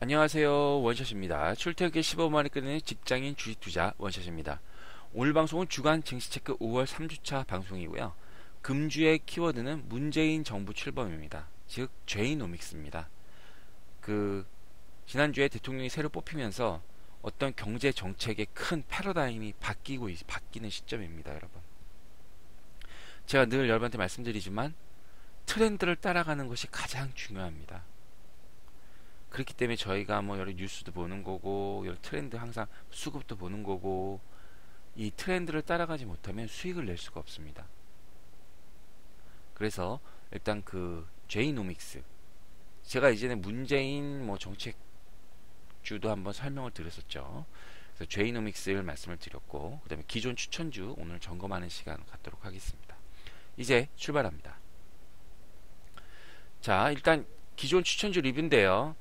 안녕하세요. 원샷입니다. 출퇴근 15만원에 끝내는 직장인 주식투자 원샷입니다. 오늘 방송은 주간 증시체크 5월 3주차 방송이고요. 금주의 키워드는 문재인 정부 출범입니다. 즉 죄이노믹스입니다. 지난주에 대통령이 새로 뽑히면서 어떤 경제 정책의 큰 패러다임이 바뀌는 시점입니다, 여러분. 제가 늘 여러분한테 말씀드리지만 트렌드를 따라가는 것이 가장 중요합니다. 그렇기 때문에 저희가 뭐 여러 뉴스도 보는 거고 여러 트렌드 항상 수급도 보는 거고 이 트렌드를 따라가지 못하면 수익을 낼 수가 없습니다. 그래서 일단 제이노믹스, 제가 이전에 문재인 정책주도 한번 설명을 드렸었죠. 그래서 제이노믹스를 말씀을 드렸고, 그 다음에 기존 추천주 오늘 점검하는 시간 갖도록 하겠습니다. 이제 출발합니다. 자, 일단 기존 추천주 리뷰인데요.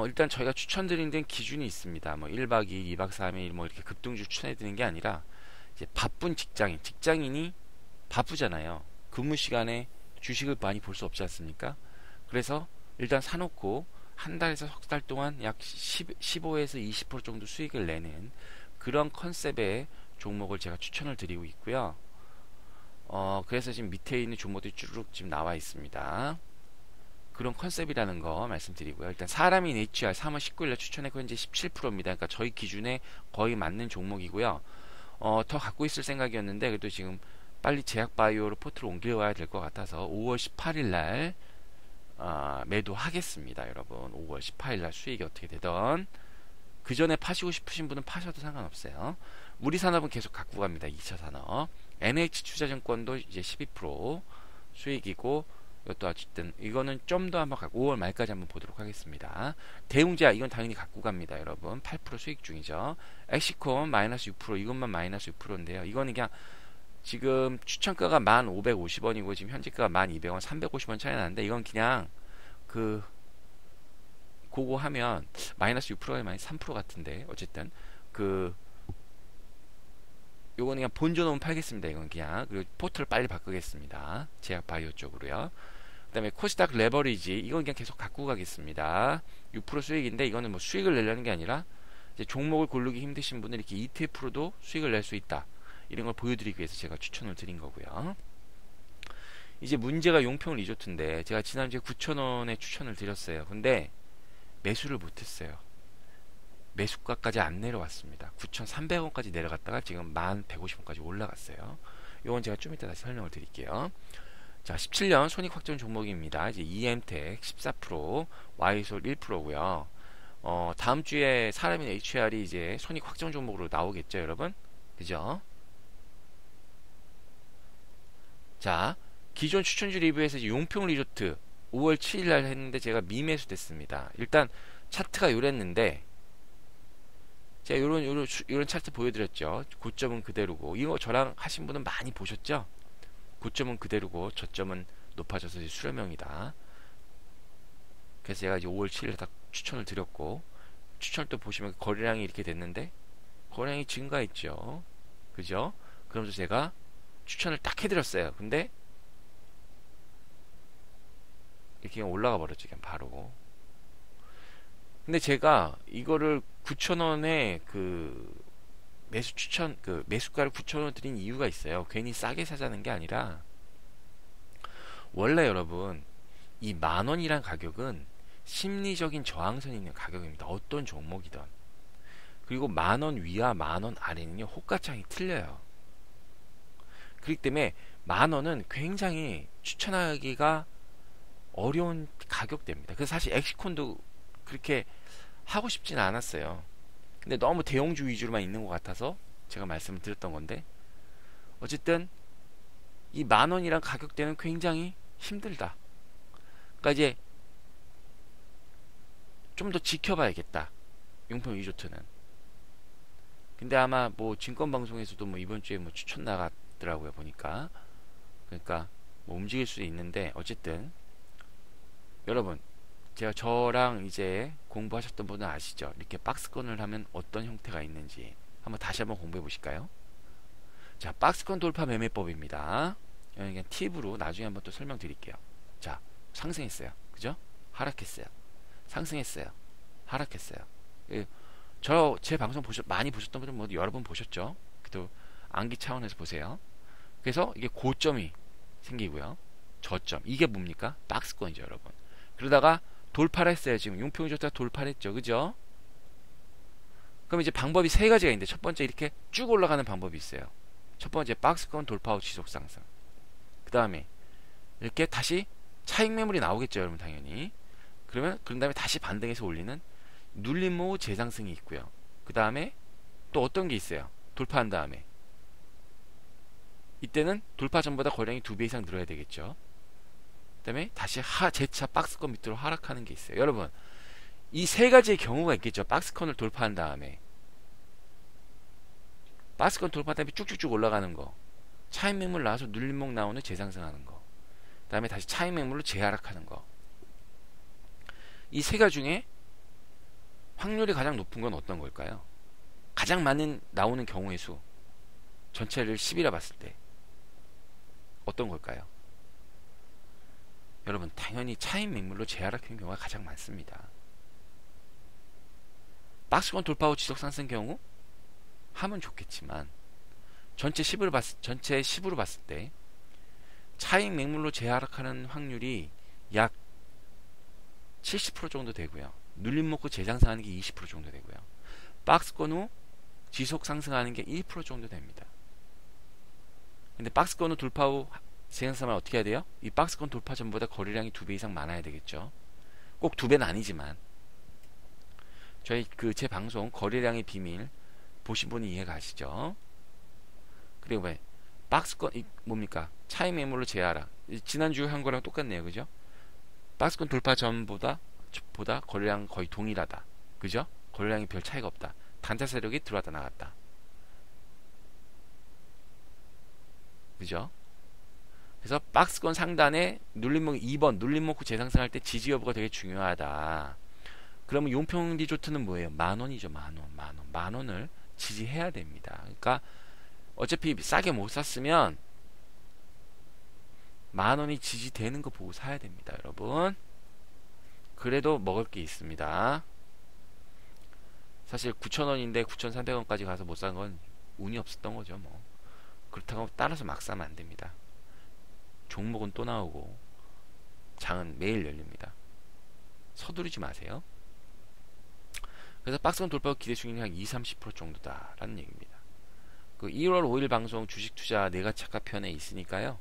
일단 저희가 추천드리는 데는 기준이 있습니다. 1박 2일, 2박 3일 이렇게 급등주 추천해드리는 게 아니라, 이제 바쁜 직장인이 바쁘잖아요. 근무 시간에 주식을 많이 볼 수 없지 않습니까? 그래서 일단 사놓고 한 달에서 석 달 동안 약 15에서 20% 정도 수익을 내는 그런 컨셉의 종목을 제가 추천을 드리고 있고요. 그래서 지금 밑에 있는 종목들이 쭈르륵 지금 나와 있습니다. 그런 컨셉이라는 거 말씀드리고요. 일단 사람인 HR 3월 19일에 추천했고 현재 17%입니다. 그러니까 저희 기준에 거의 맞는 종목이고요. 더 갖고 있을 생각이었는데 그래도 지금 빨리 제약바이오로 포트를 옮겨와야 될 것 같아서 5월 18일 날 매도하겠습니다. 여러분 5월 18일 날 수익이 어떻게 되던 그 전에 파시고 싶으신 분은 파셔도 상관없어요. 우리산업은 계속 갖고 갑니다. 2차 산업. NH투자증권도 이제 12% 수익이고, 이것도 어쨌든 이거는 좀 더 한번 5월 말까지 한번 보도록 하겠습니다. 대웅제약 이건 당연히 갖고 갑니다. 여러분 8% 수익 중이죠. 엑시콤 마이너스 6%, 이것만 마이너스 6%인데요. 이거는 그냥 지금 추천가가 1,550원이고 지금 현재가가 1,200원, 350원 차이 나는데, 이건 그냥 그거 하면 마이너스 6%가 마이너스 3% 같은데, 어쨌든 요거는 그냥 본전오면 팔겠습니다. 이건 그냥. 그리고 포트를 빨리 바꾸겠습니다. 제약바이오 쪽으로요. 그 다음에 코스닥 레버리지, 이건 그냥 계속 갖고 가겠습니다. 6% 수익인데, 이거는 뭐 수익을 내려는 게 아니라 이제 종목을 고르기 힘드신 분은 이렇게 ETF로도 수익을 낼 수 있다, 이런 걸 보여드리기 위해서 제가 추천을 드린 거고요. 이제 문제가 용평 리조트인데, 제가 지난주에 9,000원에 추천을 드렸어요. 근데 매수를 못했어요. 매수가까지 안 내려왔습니다. 9,300원까지 내려갔다가 지금 1,150원까지 올라갔어요. 이건 제가 좀 이따 다시 설명을 드릴게요. 자, 17년 손익 확정 종목입니다. 이제 EM텍 14%, Y솔 1%고요. 다음 주에 사람인 HR이 이제 손익 확정 종목으로 나오겠죠, 여러분? 그죠? 자, 기존 추천주 리뷰에서 이제 용평 리조트 5월 7일 날 했는데 제가 미매수 됐습니다. 일단 차트가 요랬는데, 제가 요런 차트 보여드렸죠. 고점은 그대로고, 이거 저랑 하신 분은 많이 보셨죠? 고점은 그대로고 저점은 높아져서 수렴형이다. 그래서 제가 이제 5월 7일에 딱 추천을 드렸고, 추천을 또 보시면 거래량이 이렇게 됐는데 거래량이 증가했죠. 그죠? 그러면서 제가 추천을 딱 해드렸어요. 근데 이렇게 그냥 올라가 버렸죠. 그냥 바로. 근데 제가 이거를 9,000원에 매수가를 9,000원 드린 이유가 있어요. 괜히 싸게 사자는 게 아니라, 원래 여러분 이 10,000원이란 가격은 심리적인 저항선이 있는 가격입니다. 어떤 종목이든. 그리고 10,000원 위와 10,000원 아래는요, 호가창이 틀려요. 그렇기 때문에 10,000원은 굉장히 추천하기가 어려운 가격대입니다. 그래서 사실 엑시콘도 그렇게 하고 싶지는 않았어요. 근데 너무 대형주 위주로만 있는 것 같아서 제가 말씀을 드렸던 건데, 어쨌든 이 10,000원이란 가격대는 굉장히 힘들다. 그러니까 이제 좀 더 지켜봐야겠다, 용평 리조트는. 근데 아마 증권방송에서도 이번 주에 추천 나갔더라고요, 보니까. 그러니까 움직일 수도 있는데, 어쨌든 여러분, 제가 저랑 이제 공부하셨던 분은 아시죠? 이렇게 박스권을 하면 어떤 형태가 있는지 다시 한번 공부해 보실까요? 자, 박스권 돌파 매매법입니다. 그냥 팁으로 나중에 한번 또 설명드릴게요. 자, 상승했어요. 그죠? 하락했어요. 상승했어요. 하락했어요. 예, 제 방송 많이 보셨던 분은 뭐 여러 번 보셨죠? 그래도 암기 차원에서 보세요. 그래서 이게 고점이 생기고요. 저점. 이게 뭡니까? 박스권이죠, 여러분. 그러다가 돌파를 했어요. 지금 용평이 좋다 돌파를 했죠. 그죠? 그럼 이제 방법이 세 가지가 있는데, 첫 번째 이렇게 쭉 올라가는 방법이 있어요. 첫 번째 박스권 돌파 후 지속 상승. 그 다음에 이렇게 다시 차익 매물이 나오겠죠, 여러분. 당연히. 그런 다음에 다시 반등해서 올리는 눌림 후 재상승이 있고요. 그 다음에 또 어떤 게 있어요? 돌파한 다음에 이때는 돌파 전보다 거래량이 2배 이상 늘어야 되겠죠. 그 다음에 다시 재차 박스권 밑으로 하락하는 게 있어요. 여러분, 이 세 가지의 경우가 있겠죠. 박스권을 돌파한 다음에 박스권 돌파 다음에 쭉쭉쭉 올라가는 거, 차익 매물 나와서 눌림목 나오는 재상승하는 거, 그 다음에 다시 차익 매물로 재하락하는 거. 이 세 가지 중에 확률이 가장 높은 건 어떤 걸까요? 가장 많은 나오는 경우의 수, 전체를 10이라 봤을 때 어떤 걸까요? 여러분, 당연히 차익 매물로 재하락하는 경우가 가장 많습니다. 박스권 돌파 후 지속 상승 경우 하면 좋겠지만, 전체 10으로 봤을 때 차익 매물로 재하락하는 확률이 약 70% 정도 되고요. 눌림 먹고 재상승하는 게 20% 정도 되고요. 박스권 후 지속 상승하는 게 1% 정도 됩니다. 근데 박스권 후 돌파 후 재상승하면 어떻게 해야 돼요? 이 박스권 돌파 전보다 거래량이 2배 이상 많아야 되겠죠. 꼭 2배는 아니지만, 저희 제 방송 거래량의 비밀 보신 분이 이해 가시죠? 그리고 왜 박스권 뭡니까? 차익 매물로 재하락. 지난주에 한 거랑 똑같네요. 그죠? 박스권 돌파 전보다 거래량 거의 동일하다. 그죠? 거래량이 별 차이가 없다. 단타 세력이 들어왔다 나갔다. 그죠? 그래서 박스권 상단에 눌림목 2번 눌림목 후 재상승할 때 지지 여부가 되게 중요하다. 그러면 용평 리조트는 뭐예요? 만원이죠. 만원을 지지해야 됩니다. 그러니까 어차피 싸게 못 샀으면 만원이 지지되는 거 보고 사야 됩니다, 여러분. 그래도 먹을 게 있습니다. 사실 9,000원인데 9,300원까지 가서 못 산 건 운이 없었던 거죠. 뭐 그렇다고 따라서 막 사면 안 됩니다. 종목은 또 나오고 장은 매일 열립니다. 서두르지 마세요. 그래서 박스권 돌파 기대 수익률이 한 20-30% 정도다라는 얘기입니다. 그 1월 5일 방송 주식 투자 내가 착각 편에 있으니까요.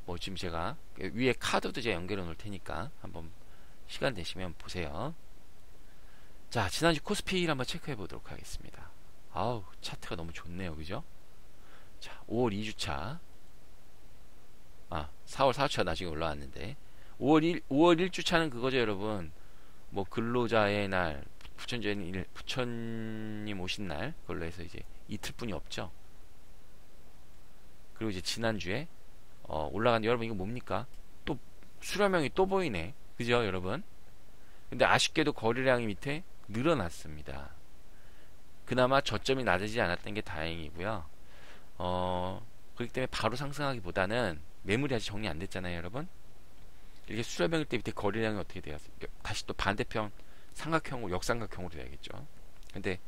뭐 지금 제가 위에 카드도 제가 연결해 놓을 테니까 한번 시간 되시면 보세요. 자, 지난주 코스피를 한번 체크해 보도록 하겠습니다. 아우, 차트가 너무 좋네요. 그죠? 자, 5월 2주차. 4월 4주차 나중에 올라왔는데 5월 1주차는 그거죠, 여러분. 뭐 근로자의 날, 부처님 오신 날, 그걸로 해서 이제 이틀뿐이 없죠. 그리고 이제 지난주에 올라간, 여러분 이거 뭡니까? 또 수렴형이 또 보이네. 그죠, 여러분? 근데 아쉽게도 거래량이 밑에 늘어났습니다. 그나마 저점이 낮아지지 않았던 게 다행이고요. 그렇기 때문에 바로 상승하기보다는 매물이 아직 정리 안 됐잖아요, 여러분. 이렇게 수렴형일 때 밑에 거래량이 어떻게 돼요? 다시 또 반대편 삼각형으로, 역삼각형으로 돼야겠죠. 근데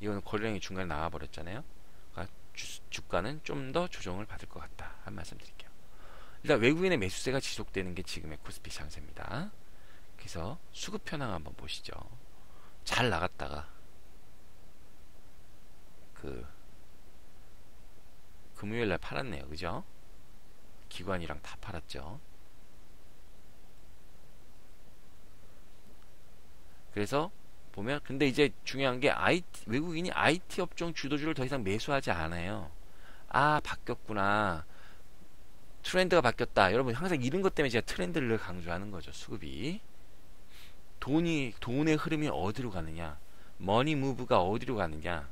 이거는 거래량이 중간에 나와버렸잖아요. 그러니까 주가는 좀 더 조정을 받을 것 같다, 한 말씀 드릴게요. 일단 외국인의 매수세가 지속되는 게 지금의 코스피 장세입니다. 그래서 수급 현황 한번 보시죠. 잘 나갔다가 금요일날 팔았네요. 그죠? 기관이랑 다 팔았죠. 그래서 보면, 근데 이제 중요한 게 외국인이 IT 업종 주도주를 더 이상 매수하지 않아요. 바뀌었구나. 트렌드가 바뀌었다. 여러분, 항상 이런 것 때문에 제가 트렌드를 강조하는 거죠. 수급이. 돈의 흐름이 어디로 가느냐, 머니 무브가 어디로 가느냐,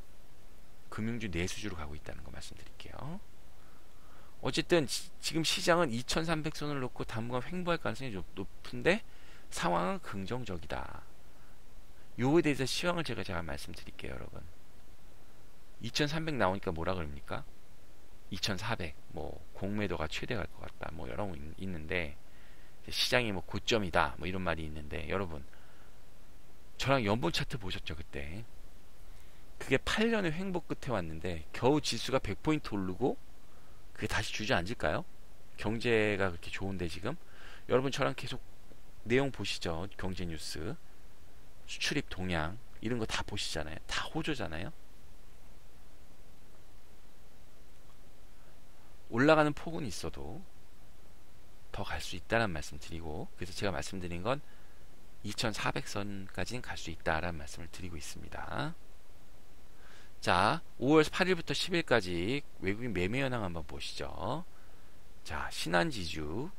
금융주 내수주로 가고 있다는 거 말씀드릴게요. 어쨌든 지금 시장은 2300선을 놓고 당분간 횡보할 가능성이 좀 높은데 상황은 긍정적이다. 요거에 대해서 시황을 제가 말씀드릴게요, 여러분. 2300 나오니까 뭐라 그럽니까? 2400, 뭐 공매도가 최대갈 것 같다, 뭐 여러 거 있는데, 시장이 뭐 고점이다, 뭐 이런 말이 있는데, 여러분, 저랑 연본 차트 보셨죠 그때? 그게 8년의 횡보 끝에 왔는데 겨우 지수가 100포인트 오르고 그게 다시 주저앉을까요? 경제가 그렇게 좋은데 지금 여러분 저랑 계속 내용 보시죠. 경제 뉴스, 수출입 동향 이런 거 다 보시잖아요. 다 호조잖아요. 올라가는 폭은 있어도 더 갈 수 있다는 말씀 드리고, 그래서 제가 말씀드린 건 2400선까지는 갈 수 있다라는 말씀을 드리고 있습니다. 자, 5월 8일부터 10일까지 외국인 매매 현황 한번 보시죠. 자, 신한지주,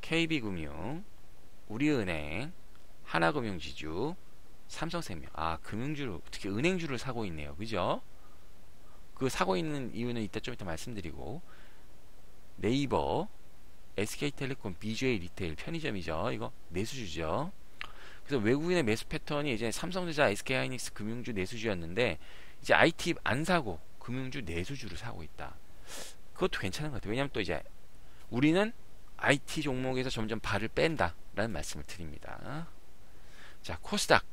KB금융, 우리은행, 하나금융지주, 삼성생명. 아, 금융주를, 특히 은행주를 사고 있네요. 그죠? 그 사고 있는 이유는 이따 좀 이따 말씀드리고, 네이버, SK텔레콤, BJ 리테일, 편의점이죠. 이거 내수주죠. 그래서 외국인의 매수 패턴이 이제 삼성전자, SK하이닉스 금융주 내수주였는데 이제 IT 안 사고 금융주 내수주를 사고 있다. 그것도 괜찮은 것 같아요. 왜냐하면 또 이제 우리는 IT 종목에서 점점 발을 뺀다라는 말씀을 드립니다. 자, 코스닥.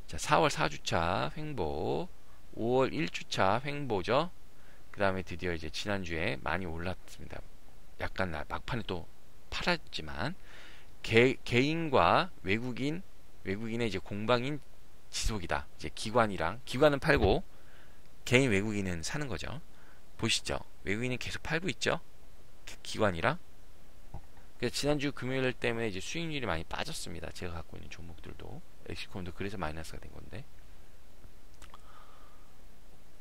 자, 4월 4주차 횡보, 5월 1주차 횡보죠. 그 다음에 드디어 이제 지난주에 많이 올랐습니다. 약간 막판에 또 팔았지만 개인과 외국인의 이제 공방인 지속이다. 이제 기관은 팔고 개인 외국인은 사는 거죠. 보시죠. 외국인은 계속 팔고 있죠. 기관이랑. 그래서 지난주 금요일 때문에 이제 수익률이 많이 빠졌습니다. 제가 갖고 있는 종목들도 엑시콤도 그래서 마이너스가 된 건데.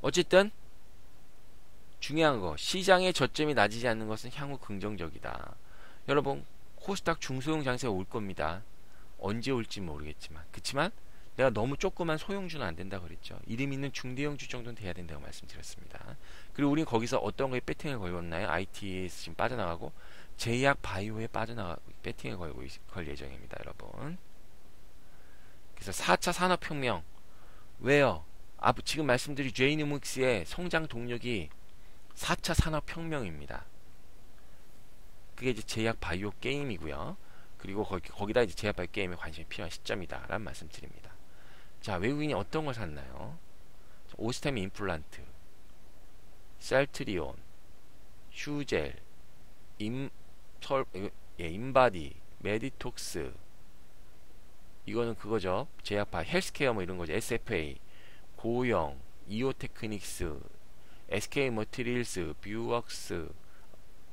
어쨌든 중요한 거, 시장의 저점이 낮아지지 않는 것은 향후 긍정적이다. 여러분, 코스닥 중소형 장세가 올 겁니다. 언제 올지 모르겠지만, 그치만 내가 너무 조그만 소형주는 안 된다 그랬죠. 이름 있는 중대형주 정도는 돼야 된다고 말씀드렸습니다. 그리고 우린 거기서 어떤 거에 배팅을 걸었나요? IT에서 지금 빠져나가고 제약 바이오에 배팅을 걸 예정입니다, 여러분. 그래서 4차 산업혁명, 왜요? 지금 말씀드린 제이노믹스의 성장 동력이 4차 산업혁명입니다. 그게 이제 제약 바이오 게임이고요. 그리고 거기다 이제 제약 바이오 게임에 관심이 필요한 시점이다 라는 말씀 드립니다. 자, 외국인이 어떤 걸 샀나요? 오스테미 임플란트, 셀트리온, 휴젤, 인바디, 메디톡스, 이거는 그거죠. 제약 바이오, 헬스케어 뭐 이런 거죠. SFA, 고영, 이오테크닉스, SK 머티리얼스, 뷰웍스,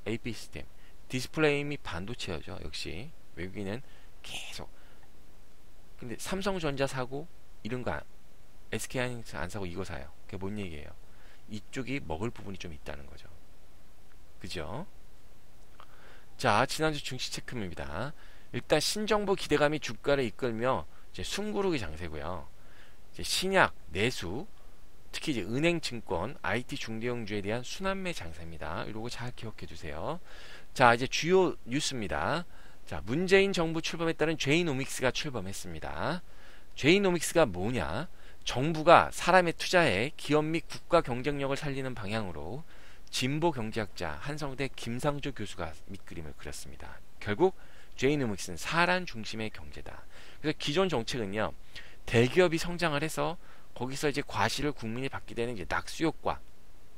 AP 시스템, 디스플레이 및 반도체죠. 역시 외국인은 계속. 근데 삼성전자 사고 이런 거 SK하이닉스 안 사고 이거 사요. 그게 뭔 얘기예요? 이쪽이 먹을 부분이 좀 있다는 거죠. 그죠? 자, 지난주 증시 체크입니다. 일단 신정부 기대감이 주가를 이끌며 이제 숨고르기 장세고요. 이제 신약, 내수, 특히 이제 은행, 증권, IT 중대형주에 대한 순환매 장세입니다. 이러고 잘 기억해 주세요. 자, 이제 주요 뉴스입니다. 자, 문재인 정부 출범에 따른 제이노믹스가 출범했습니다. 제이노믹스가 뭐냐? 정부가 사람에 투자해 기업 및 국가 경쟁력을 살리는 방향으로 진보 경제학자 한성대 김상조 교수가 밑그림을 그렸습니다. 결국 제이노믹스는 사람 중심의 경제다. 그래서 기존 정책은요, 대기업이 성장을 해서 거기서 이제 과실을 국민이 받게 되는 이제 낙수 효과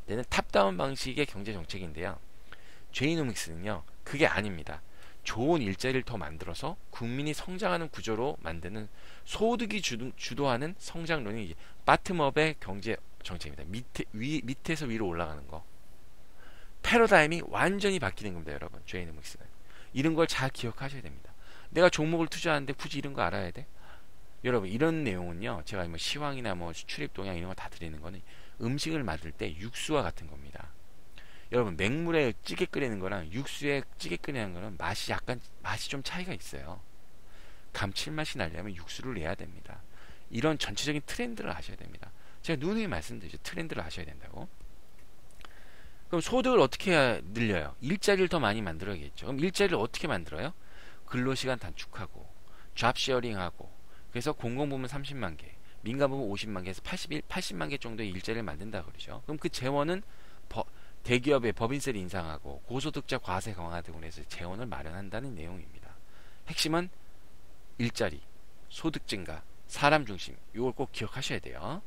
되는 탑다운 방식의 경제 정책인데요. 제이노믹스는요, 그게 아닙니다. 좋은 일자리를 더 만들어서 국민이 성장하는 구조로 만드는 소득이 주도하는 성장론이 이제 바텀업의 경제 정책입니다. 밑에서 위로 올라가는 거. 패러다임이 완전히 바뀌는 겁니다, 여러분. 제이노믹스는. 이런 걸 잘 기억하셔야 됩니다. 내가 종목을 투자하는데 굳이 이런 거 알아야 돼? 여러분, 이런 내용은요, 제가 뭐 시황이나 뭐 수출입 동향 이런 거 다 드리는 거는 음식을 만들 때 육수와 같은 겁니다. 여러분, 맹물에 찌개 끓이는 거랑 육수에 찌개 끓이는 거는 맛이 좀 차이가 있어요. 감칠맛이 나려면 육수를 내야 됩니다. 이런 전체적인 트렌드를 아셔야 됩니다. 제가 누누이 말씀드리죠. 트렌드를 아셔야 된다고. 그럼 소득을 어떻게 늘려요? 일자리를 더 많이 만들어야겠죠. 그럼 일자리를 어떻게 만들어요? 근로시간 단축하고 잡 쉐어링하고, 그래서 공공부문 30만 개, 민간부문 50만 개에서 80만 개 정도의 일자리를 만든다 그러죠. 그럼 그 재원은 대기업의 법인세를 인상하고 고소득자 과세 강화 등으로 해서 재원을 마련한다는 내용입니다. 핵심은 일자리, 소득 증가, 사람 중심. 이걸 꼭 기억하셔야 돼요.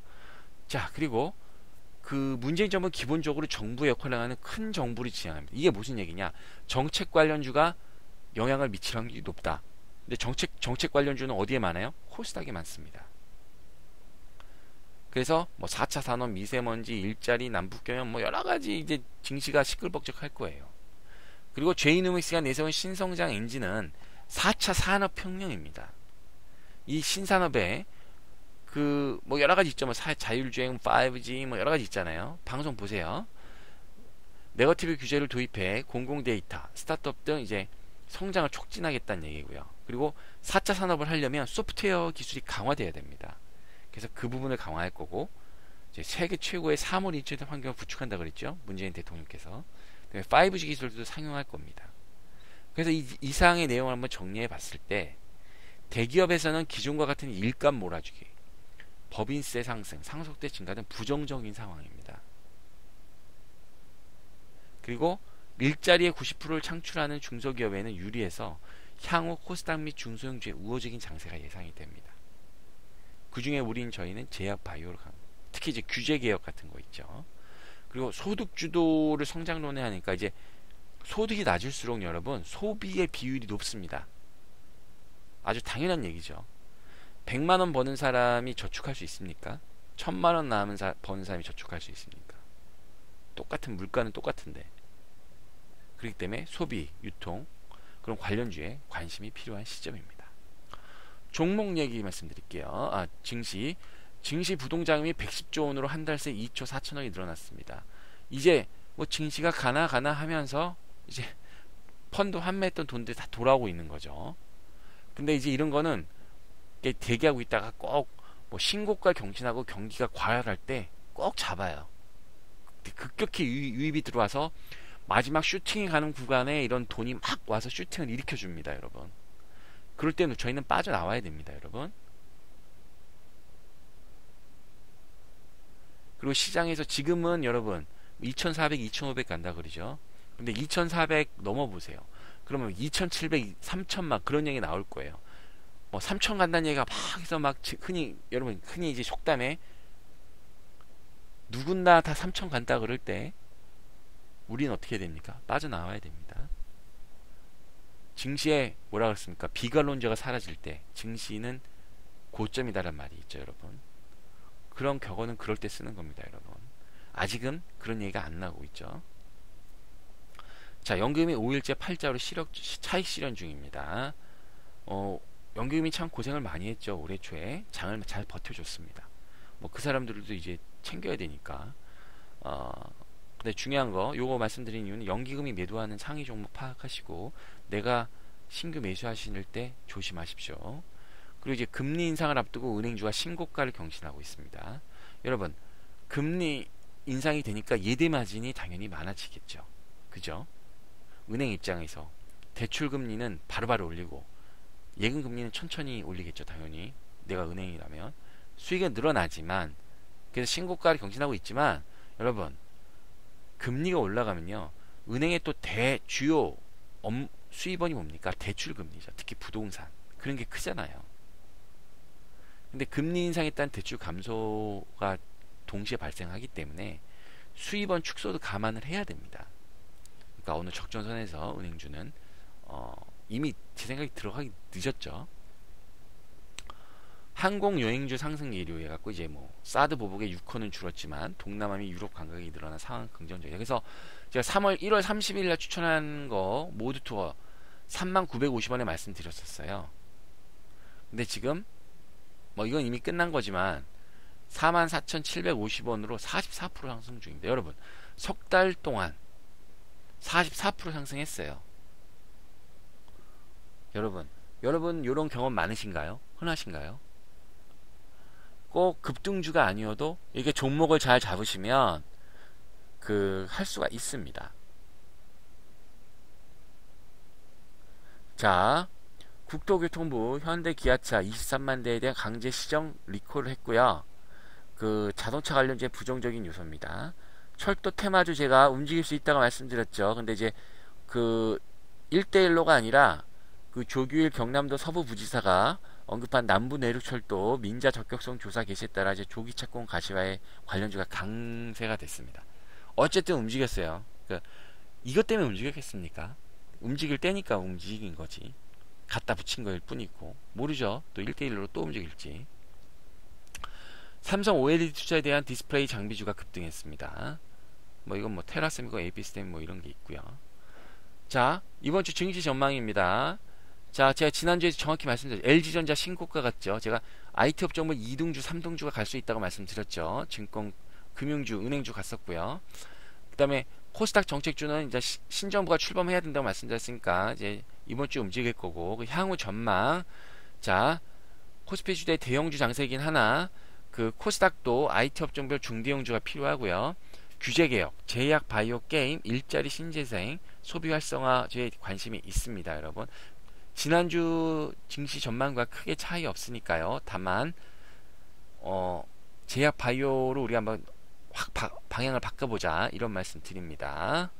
자, 그리고 그 문제의 점은 기본적으로 정부의 역할을 하는 큰 정부를 지향합니다. 이게 무슨 얘기냐? 정책 관련주가 영향을 미칠 확률이 높다. 근데 정책 관련주는 어디에 많아요? 코스닥에 많습니다. 그래서 뭐 4차 산업, 미세먼지, 일자리, 남북경협 뭐 여러 가지 이제 증시가 시끌벅적할 거예요. 그리고 제이노믹스가 내세운 신성장 엔진은 4차 산업혁명입니다. 이 신산업에 그 뭐 여러 가지 있죠. 뭐 자율주행, 5G 뭐 여러 가지 있잖아요. 방송 보세요. 네거티브 규제를 도입해 공공 데이터, 스타트업 등 이제 성장을 촉진하겠다는 얘기고요. 그리고 4차 산업을 하려면 소프트웨어 기술이 강화돼야 됩니다. 그래서 그 부분을 강화할 거고, 이제 세계 최고의 사물 인터넷 환경을 구축한다 그랬죠. 문재인 대통령께서. 5G 기술도 상용할 겁니다. 그래서 이 이상의 내용을 한번 정리해 봤을 때, 대기업에서는 기존과 같은 일감 몰아주기, 법인세 상승, 상속세 증가 등 부정적인 상황입니다. 그리고 일자리의 90%를 창출하는 중소기업에는 유리해서 향후 코스닥 및 중소형주의 우호적인 장세가 예상이 됩니다. 그 중에 저희는 제약 바이오를 특히 이제 규제 개혁 같은 거 있죠. 그리고 소득 주도를 성장론에 하니까 이제 소득이 낮을수록 여러분 소비의 비율이 높습니다. 아주 당연한 얘기죠. 100만원 버는 사람이 저축할 수 있습니까? 1000만원 버는 사람이 저축할 수 있습니까? 똑같은 물가는 똑같은데. 그렇기 때문에 소비, 유통 그런 관련주에 관심이 필요한 시점입니다. 종목 얘기 말씀드릴게요. 증시 부동자금이 110조 원으로 한 달 새 2조 4천억이 늘어났습니다. 이제 뭐 증시가 가나 하면서 이제 펀드 환매했던 돈들이 다 돌아오고 있는 거죠. 근데 이제 이런 거는 대기하고 있다가 꼭 뭐 신고가 경신하고 경기가 과열할 때 꼭 잡아요. 급격히 유입이 들어와서 마지막 슈팅이 가는 구간에 이런 돈이 막 와서 슈팅을 일으켜 줍니다, 여러분. 그럴 때는 저희는 빠져나와야 됩니다, 여러분. 그리고 시장에서 지금은 여러분 2400, 2500 간다 그러죠. 근데 2400 넘어보세요. 그러면 2700, 3000막 그런 얘기 나올 거예요. 뭐 3000 간다는 얘기가 막 해서 막 흔히 이제 속담에 누군나 다 3000 간다 그럴 때 우리는 어떻게 됩니까? 빠져나와야 됩니다. 증시에 뭐라 그랬습니까? 비관론자가 사라질 때 증시는 고점이다란 말이 있죠, 여러분. 그런 격언은 그럴 때 쓰는 겁니다, 여러분. 아직은 그런 얘기가 안 나오고 있죠. 자, 연금이 5일째 팔자로 차익 실현 중입니다. 연금이 참 고생을 많이 했죠. 올해 초에 장을 잘 버텨줬습니다. 뭐 그 사람들도 이제 챙겨야 되니까. 근데 중요한 거 요거 말씀드린 이유는 연기금이 매도하는 상위 종목 파악하시고 내가 신규 매수하실 때 조심하십시오. 그리고 이제 금리 인상을 앞두고 은행주가 신고가를 경신하고 있습니다. 여러분, 금리 인상이 되니까 예대 마진이 당연히 많아지겠죠. 그죠? 은행 입장에서 대출 금리는 바로바로 올리고 예금 금리는 천천히 올리겠죠. 당연히 내가 은행이라면 수익은 늘어나지만, 그래서 신고가를 경신하고 있지만 여러분, 금리가 올라가면요 은행의 또 주요 수입원이 뭡니까? 대출 금리죠. 특히 부동산 그런 게 크잖아요. 근데 금리 인상에 따른 대출 감소가 동시에 발생하기 때문에 수입원 축소도 감안을 해야 됩니다. 그러니까 어느 적정선에서 은행주는 이미 제 생각이 들어가기 늦었죠. 항공 여행주 상승 예류 해갖고 이제 뭐 사드 보복의 유커는 줄었지만 동남아 및 유럽 관광이 늘어난 상황 긍정적이에요. 그래서 제가 1월 30일 날 추천한 거 모두 투어 3950원에 말씀드렸었어요. 근데 지금 뭐 이건 이미 끝난 거지만 44,750원으로 44% 상승 중입니다. 여러분, 석 달 동안 44% 상승했어요. 여러분 이런 경험 많으신가요? 흔하신가요? 꼭 급등주가 아니어도 이게 종목을 잘 잡으시면 할 수가 있습니다. 자, 국토교통부 현대기아차 23만 대에 대한 강제 시정 리콜을 했고요. 자동차 관련주의 부정적인 요소입니다. 철도 테마주 제가 움직일 수 있다고 말씀드렸죠. 근데 이제 1대1로가 아니라 조규일 경남도 서부부지사가 언급한 남부 내륙철도 민자 적격성 조사 개시에 따라 이제 조기 착공 가시화의 관련주가 강세가 됐습니다. 어쨌든 움직였어요. 그러니까 이것 때문에 움직였겠습니까? 움직일 때니까 움직인 거지. 갖다 붙인 거일 뿐이고 모르죠. 또 1대1로 또 움직일지. 삼성 OLED 투자에 대한 디스플레이 장비주가 급등했습니다. 뭐 이건 뭐 테라셈이고 AP스템 뭐 이런 게 있고요. 자, 이번 주 증시 전망입니다. 자, 제가 지난주에 정확히 말씀드렸죠. LG전자 신고가 같죠. 제가 IT 업종은 2등주, 3등주가 갈 수 있다고 말씀드렸죠. 증권, 금융주, 은행주 갔었고요. 그 다음에 코스닥 정책주는 이제 신정부가 출범해야 된다고 말씀드렸으니까 이제 이번 주 움직일 거고, 그 향후 전망. 자, 코스피 주대 대형주 장세긴 하나, 그 코스닥도 IT 업종별 중대형주가 필요하고요. 규제개혁, 제약, 바이오, 게임, 일자리, 신재생, 소비 활성화에 관심이 있습니다, 여러분. 지난주 증시 전망과 크게 차이 없으니까요. 다만 제약 바이오로 우리 한번 확 방향을 바꿔보자 이런 말씀 드립니다.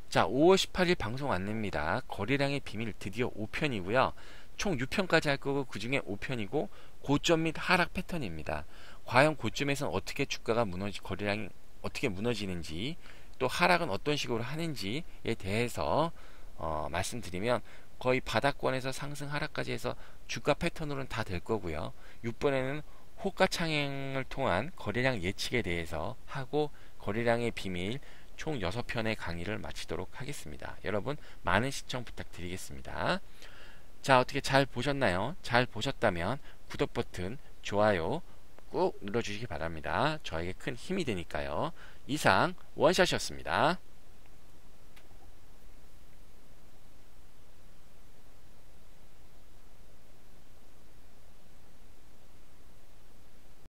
자, 5월 18일 방송 안내입니다. 거래량의 비밀 드디어 5편이고요. 총 6편까지 할 거고 그 중에 5편이고 고점 및 하락 패턴입니다. 과연 고점에서는 어떻게 주가가 거래량이 어떻게 무너지는지, 또 하락은 어떤 식으로 하는지에 대해서 말씀드리면 거의 바닥권에서 상승 하락까지 해서 주가 패턴으로는 다 될 거고요. 6번에는 호가 창행을 통한 거래량 예측에 대해서 하고 거래량의 비밀 총 6편의 강의를 마치도록 하겠습니다. 여러분 많은 시청 부탁드리겠습니다. 자, 어떻게 잘 보셨나요? 잘 보셨다면 구독 버튼, 좋아요 꾹 눌러주시기 바랍니다. 저에게 큰 힘이 되니까요. 이상 원샷이었습니다.